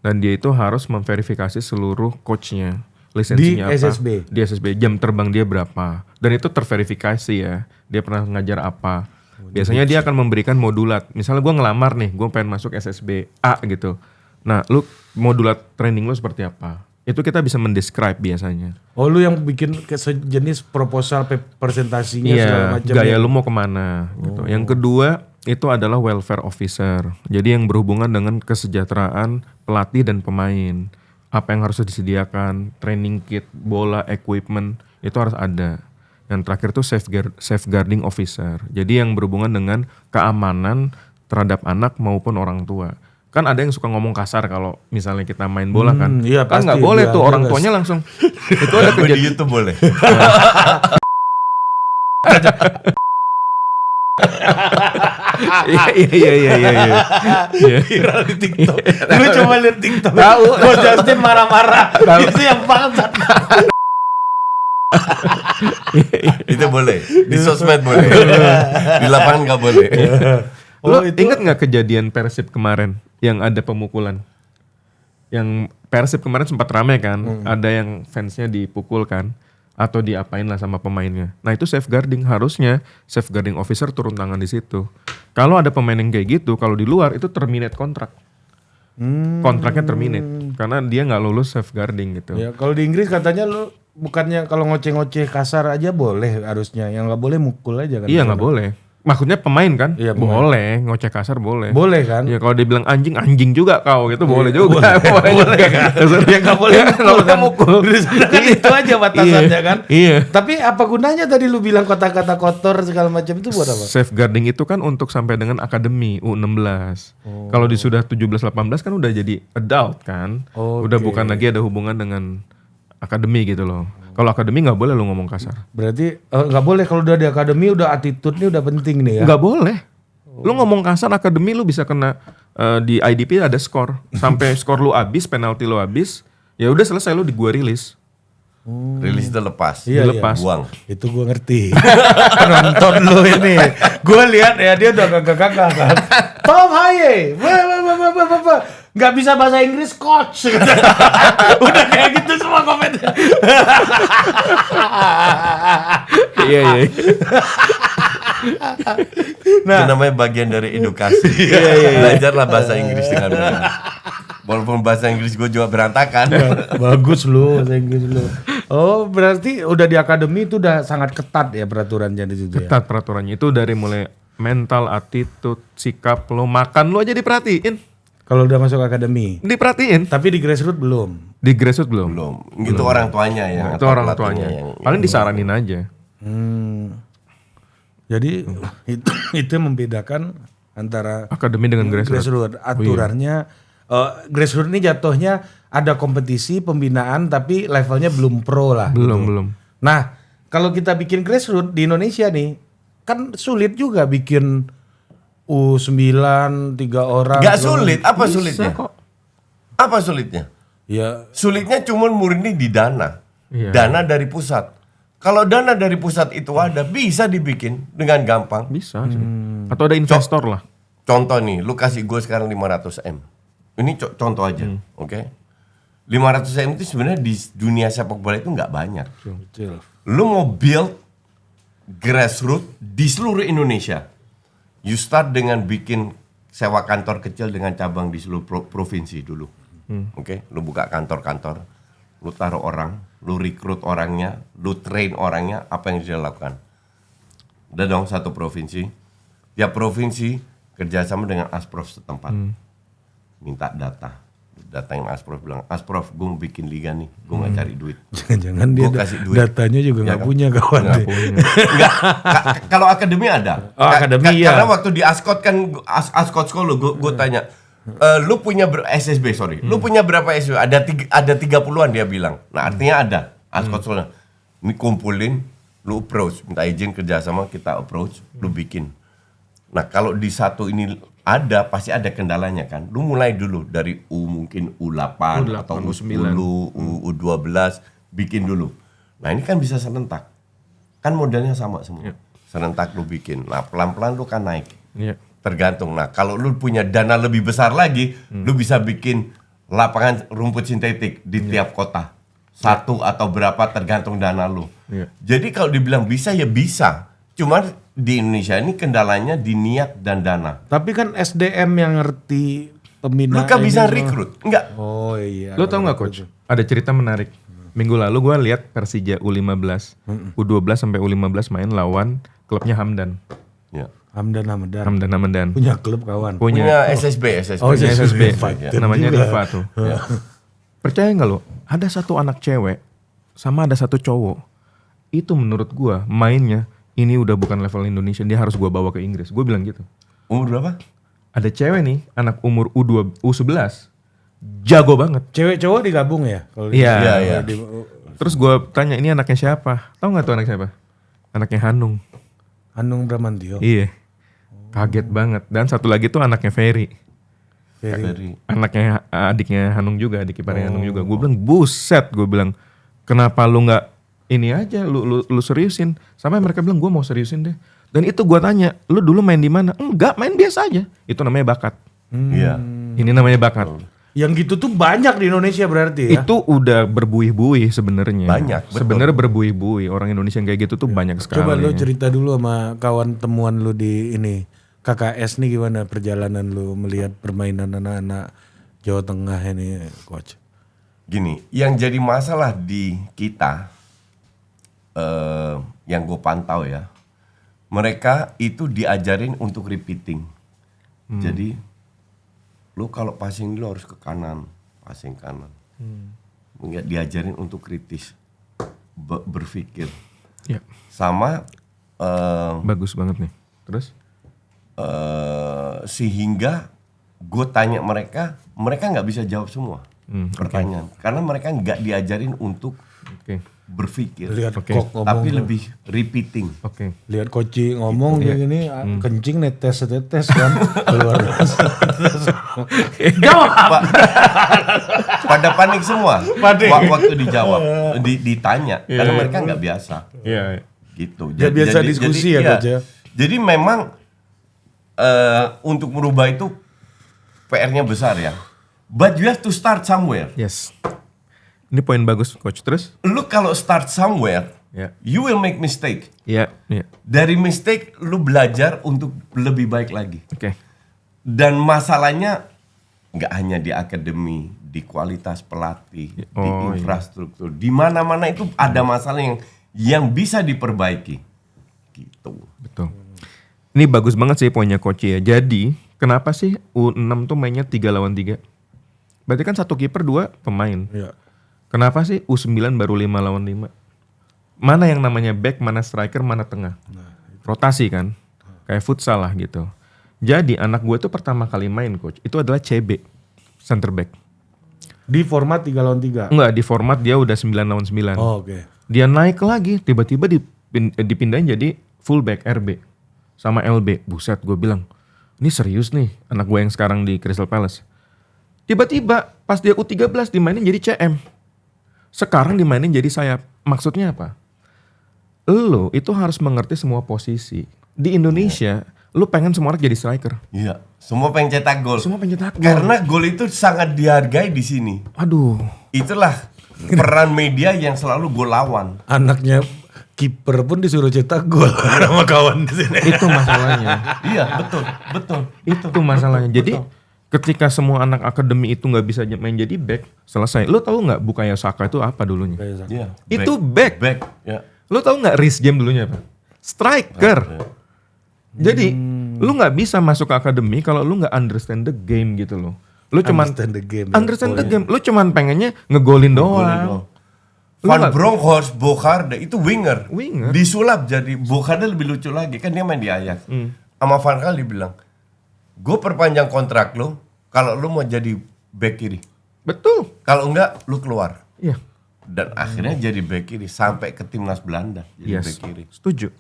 Dan dia itu harus memverifikasi seluruh coachnya. Lisensinya Di apa? SSB? Di SSB. Jam terbang dia berapa. Dan itu terverifikasi ya. Dia pernah ngajar apa. Biasanya dia akan memberikan modulat. Misalnya gue ngelamar nih, gue pengen masuk SSB A gitu. Nah lu modulat training lu seperti apa? Itu kita bisa mendescribe biasanya. Oh, lu yang bikin sejenis proposal presentasinya segala Iya, macam. gaya ya? lu mau kemana gitu. Yang kedua itu adalah welfare officer. Jadi yang berhubungan dengan kesejahteraan pelatih dan pemain. Apa yang harus disediakan, training kit, bola, equipment, itu harus ada. Yang terakhir itu safeguarding officer. Jadi yang berhubungan dengan keamanan terhadap anak maupun orang tua. Kan ada yang suka ngomong kasar kalau misalnya kita main bola kan. Iya, Kan pasti, nggak boleh dia tuh orang jelas. tuanya langsung. Itu ada Gue di kejadian. YouTube boleh. Iya. Viral di TikTok. Lu coba lihat TikTok. Tahu. Coach Justin marah-marah. Itu yang bangsat. Itu boleh. Di sosmed boleh. Di lapangan nggak boleh. Lo inget nggak kejadian Persib kemarin yang ada pemukulan? Yang Persib kemarin sempat rame kan, ada yang fansnya dipukul kan, atau diapain lah sama pemainnya. Nah itu safeguarding, harusnya safeguarding officer turun tangan di situ. Kalau ada pemain yang kayak gitu, kalau di luar itu terminate kontrak. Kontraknya terminate karena dia nggak lulus safeguarding gitu. Ya, kalau di Inggris katanya lu bukannya kalau ngoceh-ngoceh kasar aja boleh harusnya, yang nggak boleh mukul aja kan? Iya nggak boleh. Maksudnya pemain kan? Iya, pemain. Boleh, ngoceh kasar boleh. Boleh kan? Ya kalau dibilang anjing, anjing juga kau gitu boleh juga. Boleh kan? Ya nggak boleh mukul. Di sana kan itu aja batasannya kan? Iya. Tapi apa gunanya tadi lu bilang kata-kata kotor segala macam itu buat apa? Safeguarding itu kan untuk sampai dengan akademi U16. Kalau di sudah 17-18 kan udah jadi adult kan. Udah bukan lagi ada hubungan dengan akademi gitu loh. Kalau akademi nggak boleh lu ngomong kasar. Berarti nggak boleh kalau udah di akademi udah attitude-nya udah penting nih ya? Nggak boleh. Lu ngomong kasar akademi lu bisa kena di IDP ada skor. Sampai skor lu habis, penalti lu habis, ya udah selesai lu di gua rilis. Rilis itu lepas. Iya, Dilepas. Buang. Itu gue ngerti. Penonton lu ini. Gue lihat ya dia udah gagah-gagah kan. Tom Haye. Nggak bisa bahasa Inggris coach. Udah kayak gitu semua komennya. Iya. Itu namanya bagian dari edukasi. Belajarlah bahasa Inggris dengan benar. Walaupun bahasa Inggris gue juga berantakan. Bagus lu bahasa Inggris lu. Oh, berarti udah di akademi itu udah sangat ketat ya peraturannya di situ ya. Ketat peraturannya itu dari mulai mental, attitude, sikap lo, makan lo aja diperhatiin. Kalau udah masuk akademi. Diperhatiin. Tapi di grassroots belum. Di grassroots belum. Belum. Itu orang tuanya yang Itu orang tuanya. Paling disaranin aja. Jadi itu yang membedakan antara Akademi dengan grassroots. grassroots. Aturannya grassroots ini jatuhnya ada kompetisi pembinaan tapi levelnya belum pro lah. Belum. Nah, kalau kita bikin grassroots di Indonesia nih, kan sulit juga bikin U9 3 orang. Gak sulit, apa Bisa sulitnya? kok. Apa sulitnya? Ya, Sulitnya cuma murni di dana. Iya. Dana dari pusat. Kalau dana dari pusat itu ada, bisa dibikin dengan gampang. Bisa sih. Atau ada investor lah. Contoh nih, lu kasih gue sekarang 500M. Ini contoh aja, oke? 500M itu sebenarnya di dunia sepak bola itu nggak banyak. kecil. Lu mau build grassroots di seluruh Indonesia. You start dengan bikin sewa kantor kecil dengan cabang di seluruh provinsi dulu. Oke, lu buka kantor-kantor, lu taruh orang, lu rekrut orangnya, lu train orangnya, apa yang dia lakukan. Udah dong satu provinsi. Tiap provinsi kerjasama dengan Asprof setempat. Minta data. Datangin Asprof, bilang, Asprof, gue mau bikin liga nih, gue nggak cari duit. Jangan-jangan dia Gua kasih duit. datanya juga nggak kan? punya kawan Nggak deh. punya. Enggak, kalau akademi ada. Oh, akademi ya. Karena waktu di Ascot kan, Ascot School gue tanya, lu punya SSB, sorry. Lu punya berapa SSB? Ada 30-an dia bilang. Nah artinya ada. Ascot School. Ini kumpulin, lu approach. Minta izin kerjasama, kita approach, lu bikin. Nah kalau di satu ini ada, pasti ada kendalanya kan. Lu mulai dulu dari mungkin U8 atau U10, U12, bikin dulu. Nah ini kan bisa serentak. Kan modelnya sama semua. Serentak lu bikin. Nah pelan-pelan lu kan naik. Iya. Tergantung. Nah kalau lu punya dana lebih besar lagi, lu bisa bikin lapangan rumput sintetik di tiap kota. Satu atau berapa tergantung dana lu. Iya. Jadi kalau dibilang bisa ya bisa. Cuman di Indonesia ini kendalanya di niat dan dana. Tapi kan SDM yang ngerti pembinaan. Lu kan bisa ini semua. rekrut. Enggak. Oh iya. Lo tau nggak coach? Ada cerita menarik. Minggu lalu gue lihat Persija U15, U12 sampai U15 main lawan klubnya Hamdan. Ya. Hamdan. Hamdan. Punya klub kawan. Punya SSB. Oh, SSB. Fighter Namanya juga. Riva tuh. Percaya nggak lo? Ada satu anak cewek sama ada satu cowok. Itu menurut gue mainnya ini udah bukan level Indonesia. Dia harus gue bawa ke Inggris. Gue bilang gitu. Umur berapa? Ada cewek nih, anak umur U11, jago banget. Cewek cowok digabung ya? Kalau Iya. Iya. Terus gue tanya ini anaknya siapa? Tahu nggak tuh anak siapa? Anaknya Hanung. Hanung Bramantio. Iya. Kaget banget. Dan satu lagi tuh anaknya Ferry. Dari Anaknya adiknya Hanung juga, adik iparnya Hanung juga. Gue bilang buset, gue bilang kenapa lu nggak ini aja, lu seriusin. Sampai mereka bilang gue mau seriusin deh. Dan itu gue tanya, lu dulu main di mana? Enggak, main biasa aja. Itu namanya bakat. Iya. Ini namanya bakat. Yang gitu tuh banyak di Indonesia berarti ya? Itu udah berbuih-buih sebenarnya. Banyak, betul. Sebenarnya berbuih-buih. Orang Indonesia yang kayak gitu tuh banyak sekali. Coba lu cerita dulu sama kawan temuan lu di ini. KKS nih gimana perjalanan lu melihat permainan anak-anak Jawa Tengah ini, coach? Gini, yang jadi masalah di kita, yang gue pantau ya, mereka itu diajarin untuk repeating. Jadi, lu kalau passing lu harus ke kanan, passing kanan. Nggak diajarin untuk kritis, berpikir. Ya, Sama bagus banget nih. Terus? sehingga gue tanya mereka nggak bisa jawab semua pertanyaan, karena mereka nggak diajarin untuk Oke. berpikir, Lihat Oke. kok ngomong, tapi lebih repeating. Oke. lihat koci ngomong kayak gini, kencing netes kan keluar. Jawab. Pada panik semua. Panik. Waktu dijawab, ditanya, karena mereka nggak biasa. Iya. Gitu. Nggak biasa diskusi ya, iya. Coach ya? Jadi memang untuk merubah itu PR-nya besar ya. But you have to start somewhere. Yes. Ini poin bagus coach. Terus? Lu kalau start somewhere, Ya. you will make mistake. Iya. Iya. Dari mistake lu belajar untuk lebih baik lagi. Oke. Dan masalahnya nggak hanya di akademi, di kualitas pelatih, di Oh, iya. infrastruktur, di mana-mana itu ada masalah yang bisa diperbaiki. Gitu. Betul. Ini bagus banget sih poinnya coach ya. Jadi kenapa sih U6 tuh mainnya 3 lawan 3? Berarti kan satu kiper 2 pemain. Iya. Kenapa sih U9 baru 5 lawan 5? Mana yang namanya back, mana striker, mana tengah? Rotasi kan? Kayak futsal lah gitu. Jadi anak gue tuh pertama kali main coach, itu adalah CB, center back. Di format 3 lawan 3. Enggak, di format dia udah 9 lawan 9. Oh, oke. Dia naik lagi, tiba-tiba dipindahin jadi fullback RB sama LB. Buset, gue bilang, ini serius nih anak gue yang sekarang di Crystal Palace. Tiba-tiba pas dia U13 dimainin jadi CM. Sekarang dimainin jadi sayap. Maksudnya apa? Lo itu harus mengerti semua posisi. Di Indonesia, lo pengen semua orang jadi striker. Iya, semua pengen cetak gol. Semua pengen cetak gol. Karena gol itu sangat dihargai di sini. Aduh. Itulah peran media yang selalu gol lawan. Anaknya kiper pun disuruh cetak gol sama kawan di sini. Itu masalahnya. Iya, betul. Itu masalahnya. Jadi ketika semua anak akademi itu nggak bisa main jadi back, selesai. Lo tahu nggak Bukayo Saka itu apa dulunya? Iya. Itu back. Ya. Lo tahu nggak Reece James dulunya apa? Striker. Jadi lu nggak bisa masuk ke akademi kalau lu nggak understand the game gitu loh. Lu cuman Understand the game, ya. understand the game. Lu cuman pengennya ngegolin doang. Van Bronckhorst, Bogarde itu winger. Winger. Disulap jadi Bogarde lebih lucu lagi kan dia main di Ajax. Sama Van Gaal dibilang, gue perpanjang kontrak lo kalau lu mau jadi back kiri. Betul. Kalau enggak lu keluar. Iya. Dan akhirnya jadi back kiri sampai ke timnas Belanda jadi back kiri. Setuju.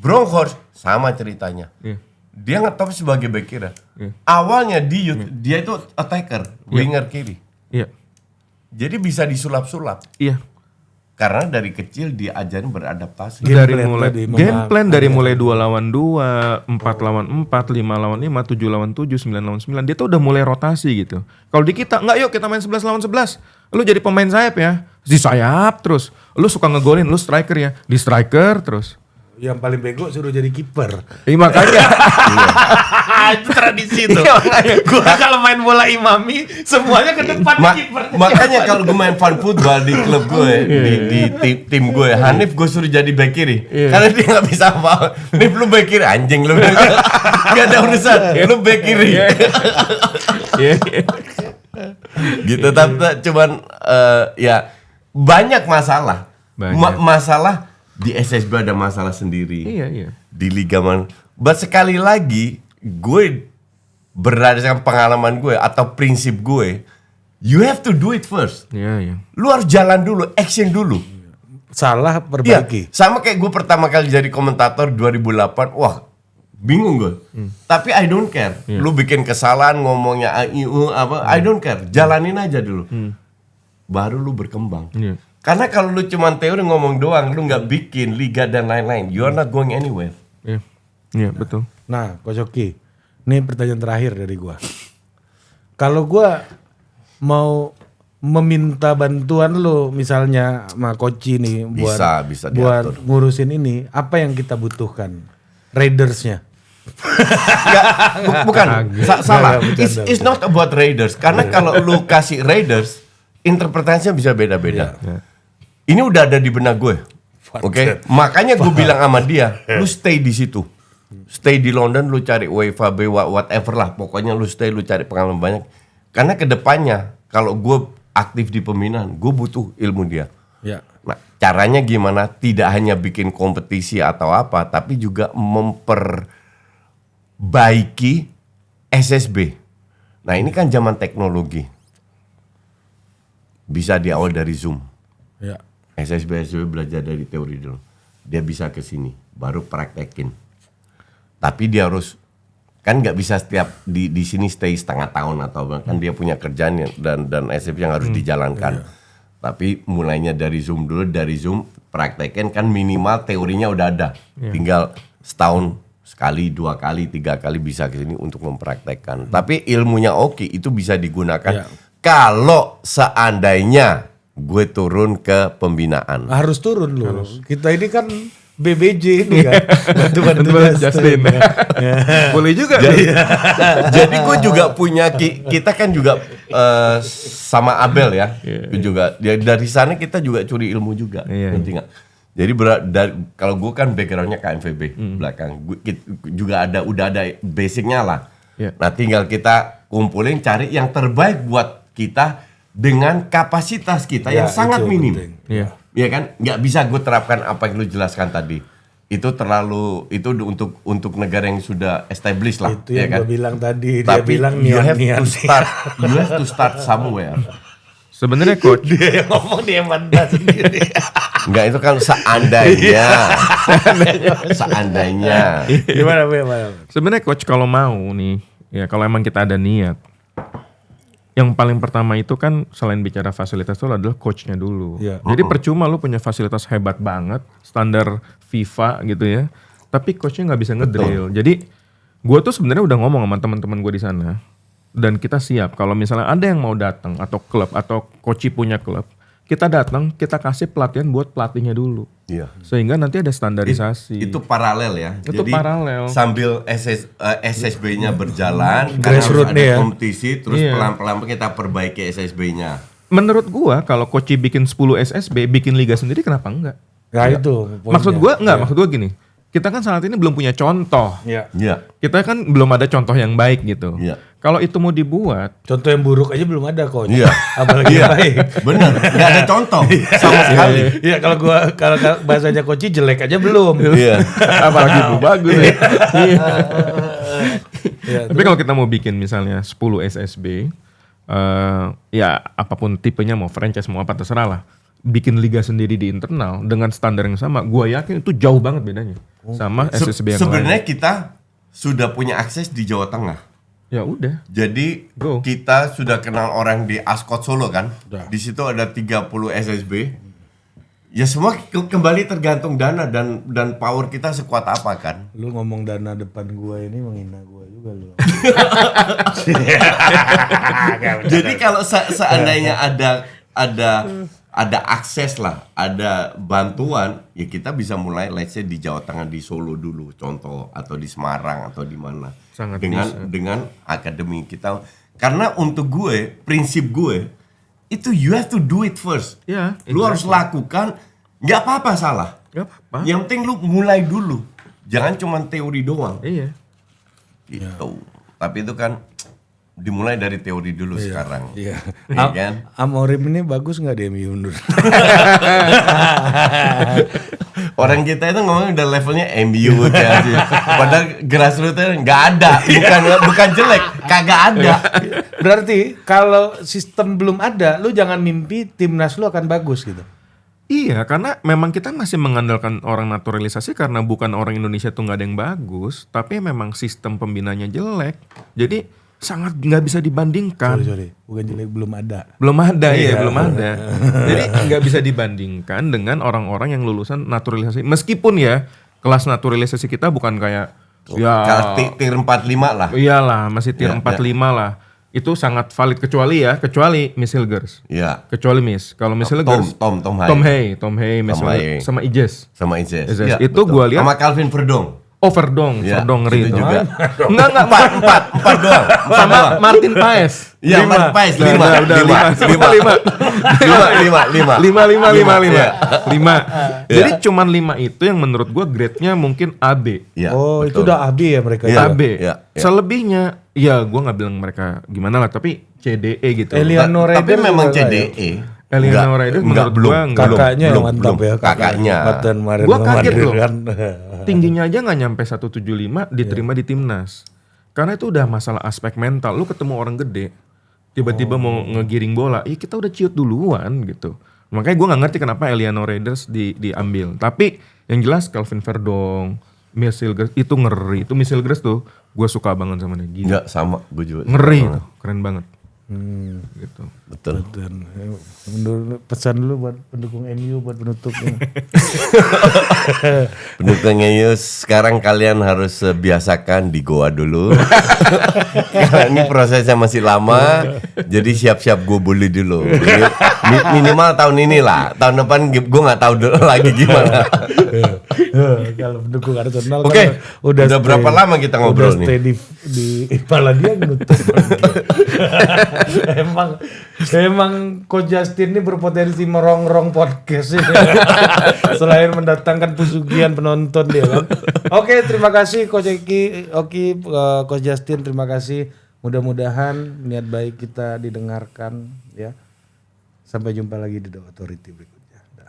Bronckhorst sama ceritanya. Iya. Dia ngetop sebagai back kiri. Iya. Awalnya di youth, dia itu attacker, winger kiri. Iya. Jadi bisa disulap-sulap. Iya. Karena dari kecil diajarin beradaptasi. Dari plan mulai tadi, game plan dari mulai 2 lawan 2, 4 lawan 4, 5 lawan 5, 7 lawan 7, 9 lawan 9. Dia tuh udah mulai rotasi gitu. Kalau di kita, enggak yuk kita main 11 lawan 11. Lu jadi pemain sayap ya. Di sayap terus. Lu suka ngegolin, lu striker ya. Di striker terus. Yang paling bego suruh jadi kiper. Makanya. Itu tradisi tuh. Gua kalau main bola imami semuanya ke depan kiper. Makanya kalau gue main fun football di klub gue, di tim gue, Hanif gue suruh jadi back kiri. Karena dia nggak bisa apa. Hanif lu back kiri, anjing lu. Gak ada urusan, lu back kiri. Gitu, tapi cuman ya banyak masalah. Masalah di SSB ada masalah sendiri. Iya. Di Liga But sekali lagi gue berdasarkan pengalaman gue atau prinsip gue, you have to do it first. Iya. Lu harus jalan dulu, action dulu. Salah Iya, perbaiki. sama kayak gue pertama kali jadi komentator 2008, wah bingung gue. Tapi I don't care. Lu bikin kesalahan ngomongnya AIU apa, I don't care. Jalanin aja dulu. Baru lu berkembang. Iya. Karena kalau lu cuma teori ngomong doang, lu nggak bikin liga dan lain-lain, you are not going anywhere. Iya, betul. Nah, Coach Oki, ini pertanyaan terakhir dari gua. Kalau gua mau meminta bantuan lu misalnya sama Koci nih Bisa buat diatur. ngurusin ini, apa yang kita butuhkan? Raidersnya. Bukan, salah. Enggak, It's not about Raiders. Karena kalau lu kasih Raiders, interpretasinya bisa beda-beda. Ini udah ada di benak gue. Oke, makanya gue bilang sama dia, lu stay di situ. Stay di London, lu cari UEFA, whatever lah. Pokoknya lu stay, lu cari pengalaman banyak. Karena kedepannya, kalau gue aktif di pembinaan, gue butuh ilmu dia. Ya. Nah, caranya gimana? Tidak hanya bikin kompetisi atau apa, tapi juga memperbaiki SSB. Nah, ini kan zaman teknologi. Bisa di awal dari Zoom. Ya. SSB belajar dari teori dulu. Dia bisa ke sini, baru praktekin. Tapi dia harus kan nggak bisa setiap di sini stay setengah tahun atau kan dia punya kerjaan dan SSB yang harus dijalankan. Tapi mulainya dari Zoom dulu, dari Zoom praktekin kan minimal teorinya udah ada. Tinggal setahun sekali, 2 kali, 3 kali bisa ke sini untuk mempraktekkan. Tapi ilmunya oke, itu bisa digunakan kalau seandainya gue turun ke pembinaan. Harus turun loh. Kita ini kan BBJ ini kan. Bantu Justin. Boleh juga. Jadi gue juga punya kita kan juga sama Abel ya. Juga dari sana kita juga curi ilmu juga. Ngerti nggak? Jadi kalau gue kan backgroundnya KMVB belakang. Juga udah ada basicnya lah. Nah tinggal kita kumpulin cari yang terbaik buat kita dengan kapasitas kita yang sangat minim. Iya kan? Nggak bisa gue terapkan apa yang lu jelaskan tadi. Itu terlalu untuk negara yang sudah established lah. Itu yang kan? gue bilang tadi. Tapi dia bilang you have niat. you have to start somewhere. Sebenarnya coach, Dia yang ngomong dia mandar sendiri. Enggak, itu kan seandainya. Seandainya. Gimana? Sebenarnya coach kalau mau nih, ya kalau emang kita ada niat, yang paling pertama itu kan selain bicara fasilitas itu adalah coachnya dulu. Iya. Jadi percuma lu punya fasilitas hebat banget, standar FIFA gitu ya, tapi coachnya nggak bisa ngedrill. Jadi gue tuh sebenarnya udah ngomong sama teman-teman gue di sana, dan kita siap kalau misalnya ada yang mau datang atau klub atau coach punya klub, kita datang, kita kasih pelatihan buat pelatihnya dulu. Iya. Sehingga nanti ada standarisasi. Itu paralel ya. Itu Jadi paralel. sambil SSB-nya berjalan, kan harus Grassroots ada nih ya. kompetisi, terus Iya. pelan-pelan kita perbaiki SSB-nya. Menurut gua kalau coach bikin 10 SSB, bikin liga sendiri kenapa enggak? Nah itu poinnya. Maksud gua gini. Kita kan saat ini belum punya contoh. Iya. Iya. Kita kan belum ada contoh yang baik gitu. Iya. Kalau itu mau dibuat, Contoh yang buruk aja belum ada coach. Iya. Apalagi yang baik. Bener, nggak ada contoh sama sekali. Iya kalau bahasanya coach jelek aja belum. Iya. apalagi itu bagus ya. Iya. Iya, Tapi kalau kita mau bikin misalnya 10 SSB, ya apapun tipenya, mau franchise mau apa terserah lah. Bikin liga sendiri di internal dengan standar yang sama, gua yakin itu jauh banget bedanya sama SSB yang Sebenarnya lain. kita sudah punya akses di Jawa Tengah. Ya udah. Jadi Go. kita sudah kenal orang di Ascot Solo kan. Udah. Di situ ada 30 SSB. Ya semua kembali tergantung dana dan power kita sekuat apa kan. Lu ngomong dana depan gua ini menghina gua juga lu. Jadi kalau seandainya ada akses lah, ada bantuan, ya kita bisa mulai let's say di Jawa Tengah, di Solo dulu contoh, atau di Semarang atau di mana. Sangat dengan bisa. dengan akademi kita. Karena untuk gue, prinsip gue itu you have to do it first. Ya, Lu harus lakukan, nggak apa-apa salah. Gak apa-apa. Yang penting lu mulai dulu. Jangan cuma teori doang. Iya. Gitu. Tapi itu kan dimulai dari teori dulu sekarang. Iya. Iya kan? Amorim ini bagus nggak di MU menurut? Orang kita itu ngomong udah levelnya MU Chelsea. Padahal grassrootsnya nggak ada. Bukan jelek, kagak ada. Berarti kalau sistem belum ada, lu jangan mimpi timnas lu akan bagus gitu. Iya, karena memang kita masih mengandalkan orang naturalisasi karena bukan orang Indonesia tuh nggak ada yang bagus, tapi memang sistem pembinanya jelek. Jadi sangat nggak bisa dibandingkan. Sorry, bukan jelek, belum ada. Belum ada, ya belum ada. Jadi nggak bisa dibandingkan dengan orang-orang yang lulusan naturalisasi. Meskipun ya kelas naturalisasi kita bukan kayak Kalau tier 45 lah. iyalah masih tier Ya, 45 lah. Itu sangat valid kecuali Miss Hilgers. Iya. Kecuali Miss. Kalau Miss Hilgers Tom Hay. Tom Hay, Miss Tom Hilgers Hay. sama Ijes. Sama Izes. Izes. Iya, Itu betul. gua lihat- sama Calvin Verdong. Verdong ngeri itu itu. juga. Enggak. Empat doang. Sama Martin Paes. Iya, Martin Paes, lima. Jadi cuman 5 itu yang menurut gua grade-nya mungkin AB. Iya, Oh, itu betul. udah AB ya mereka. Iya. AB. iya. Selebihnya ya gua nggak bilang mereka gimana lah, tapi CDE gitu. Eliano Tapi Raiders memang juga nggak ya? CDE. Eliano Raiders menurut belum. gua nggak. Kakaknya yang belum, mantap belum. ya. Kakaknya. Angkatan kemarin Gua kaget kemarin loh. kan. Tingginya aja nggak nyampe 175 diterima di timnas. Karena itu udah masalah aspek mental. Lu ketemu orang gede, tiba-tiba mau ngegiring bola, kita udah ciut duluan gitu. Makanya gue nggak ngerti kenapa Eliano Raiders diambil. Tapi yang jelas Calvin Verdong, Miss Hilgers itu ngeri. Itu Miss Hilgers tuh gue suka banget sama dia. Gila. Enggak sama, gue juga. Ngeri itu, keren banget. Gitu. Betul. Dan pesan dulu buat pendukung MU buat penutupnya. Pendukungnya Yus, sekarang kalian harus biasakan di goa dulu. Karena ini prosesnya masih lama, jadi siap-siap gue bully dulu. Jadi, minimal tahun ini lah, tahun depan gue nggak tahu lagi gimana. Kalau pendukung Arsenal Oke, kan udah berapa lama kita ngobrol udah stay nih? di kepala dia nutup. emang Coach Justin ini berpotensi merongrong podcast ini. Selain mendatangkan pesugihan penonton dia kan. Oke, terima kasih Coach Coach Justin, terima kasih. Mudah-mudahan niat baik kita didengarkan ya. Sampai jumpa lagi di The Authority berikutnya.